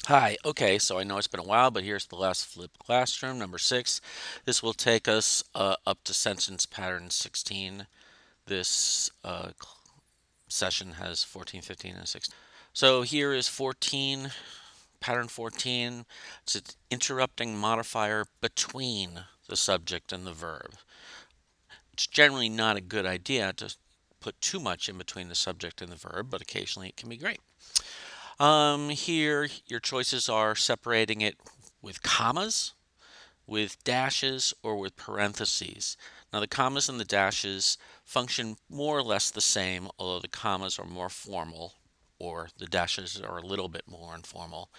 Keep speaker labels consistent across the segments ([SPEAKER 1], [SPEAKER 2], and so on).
[SPEAKER 1] Hi, okay, so I know it's been a while, but here's the last flipped classroom, number 6. This will take us up to sentence pattern 16. This session has 14, 15, and 16. So here is 14, pattern 14. It's an interrupting modifier between the subject and the verb. It's generally not a good idea to put too much in between the subject and the verb, but occasionally it can be great. Here, your choices are separating it with commas, with dashes, or with parentheses. Now, the commas and the dashes function more or less the same, although the commas are more formal, or the dashes are a little bit more informal.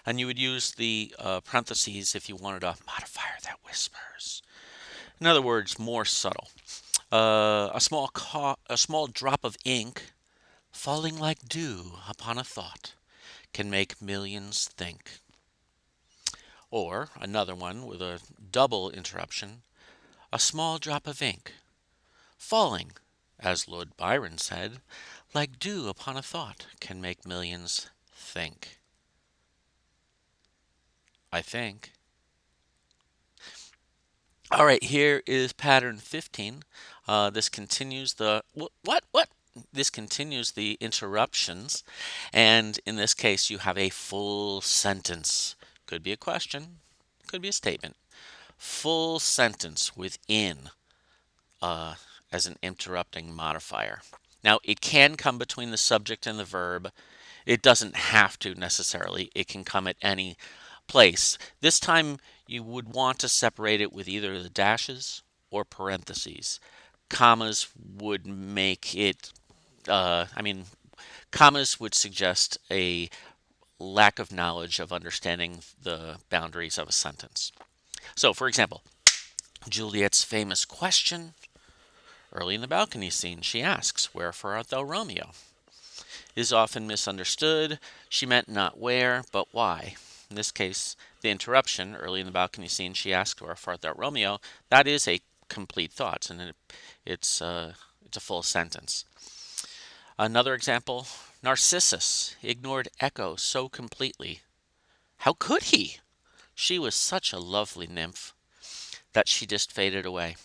[SPEAKER 1] And you would use the parentheses if you wanted a modifier that whispers. In other words, more subtle. A small drop of ink falling like dew upon a thought can make millions think. Or another one with a double interruption, a small drop of ink falling, as Lord Byron said, like dew upon a thought can make millions think. I think. All right, here is pattern 15. This continues the what? This continues the interruptions, and in this case, you have a full sentence. Could be a question, could be a statement. Full sentence within uh, as an interrupting modifier. Now, it can come between the subject and the verb. It doesn't have to necessarily. It can come at any place. This time, you would want to separate it with either the dashes or parentheses. Commas would make it, I mean, commas would suggest a lack of knowledge of understanding the boundaries of a sentence. So, for example, Juliet's famous question early in the balcony scene, she asks, "Wherefore art thou Romeo?" Is often misunderstood. She meant not where, but why. In this case, the interruption early in the balcony scene, she asks, "Wherefore art thou Romeo?" That is a complete thought, and it's a full sentence. Another example: Narcissus ignored Echo so completely. How could he? She was such a lovely nymph that she just faded away.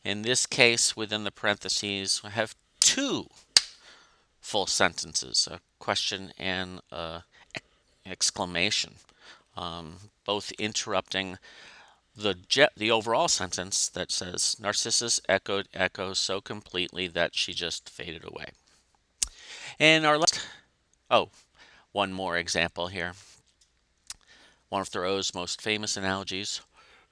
[SPEAKER 1] In this case, within the parentheses, I have two full sentences, a question and an exclamation, both interrupting the overall sentence that says Narcissus echoed Echo so completely that she just faded away. And our last, oh, one more example here. One of Thoreau's most famous analogies.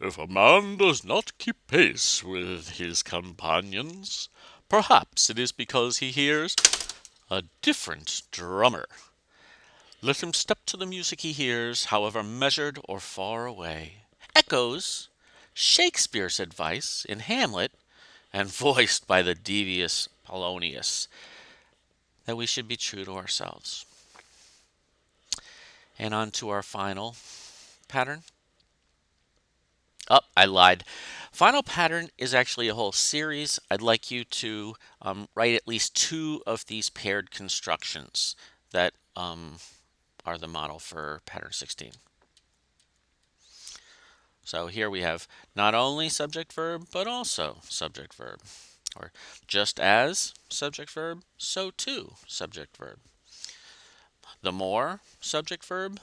[SPEAKER 1] If a man does not keep pace with his companions, perhaps it is because he hears a different drummer. Let him step to the music he hears, however measured or far away. Echoes Shakespeare's advice in Hamlet and voiced by the devious Polonius that we should be true to ourselves. And on to our final pattern. Oh, I lied. Final pattern is actually a whole series. I'd like you to write at least two of these paired constructions that are the model for pattern 16. So here we have not only subject verb, but also subject verb. Or just as subject verb, so too subject verb. The more subject verb,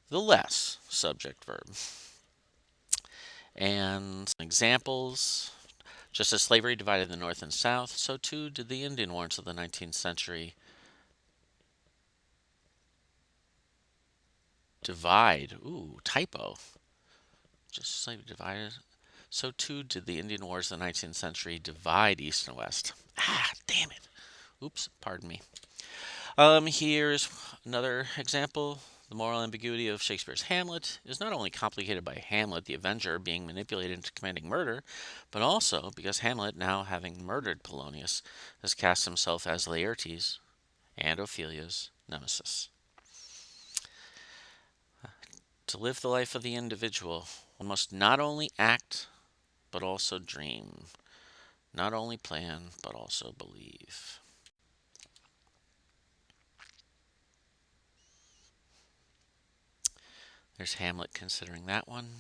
[SPEAKER 1] the less subject verb. And examples: just as slavery divided the North and South, so too did the Indian wars of the 19th century divide. Ooh, typo. Just as slavery divided, so too did the Indian wars of the 19th century divide East and West. Ah, damn it. Oops, pardon me. Here's another example. The moral ambiguity of Shakespeare's Hamlet is not only complicated by Hamlet, the Avenger, being manipulated into committing murder, but also because Hamlet, now having murdered Polonius, has cast himself as Laertes and Ophelia's nemesis. To live the life of the individual, one must not only act, but also dream. Not only plan, but also believe. There's Hamlet considering that one.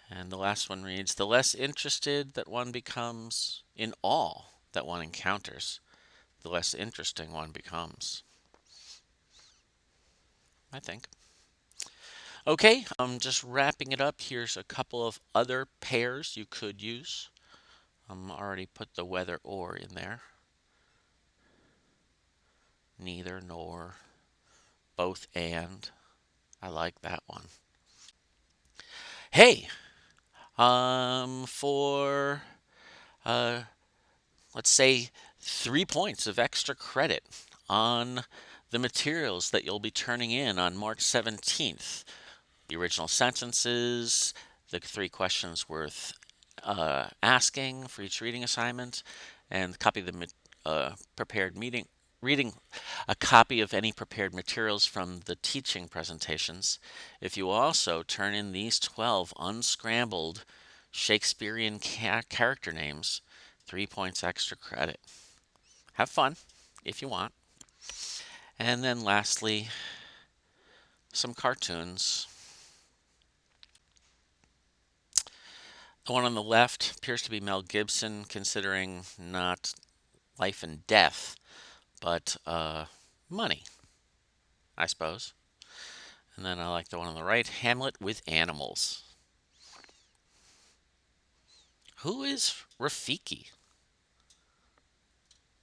[SPEAKER 1] And the last one reads, the less interested that one becomes in all that one encounters, the less interesting one becomes. I think. Okay, just wrapping it up. Here's a couple of other pairs you could use. Already put the whether or in there. Neither nor, both and. I like that one. Hey, for uh, let's say 3 points of extra credit on the materials that you'll be turning in on March 17th. The original sentences, the 3 questions worth asking for each reading assignment, and copy of the prepared meeting reading a copy of any prepared materials from the teaching presentations. If you also turn in these 12 unscrambled Shakespearean character names, 3 points extra credit. Have fun if you want. And then lastly, some cartoons. The one on the left appears to be Mel Gibson, considering not life and death, but money, I suppose. And then I like the one on the right, Hamlet with animals. Who is Rafiki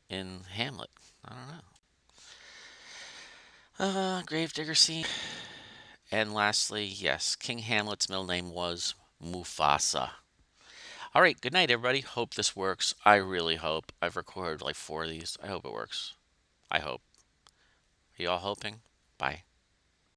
[SPEAKER 1] in Hamlet? I don't know. Gravedigger scene. And lastly, yes, King Hamlet's middle name was Mufasa. All right, good night, everybody. Hope this works. I really hope. I've recorded like 4 of these. I hope it works. I hope. Are you all hoping? Bye.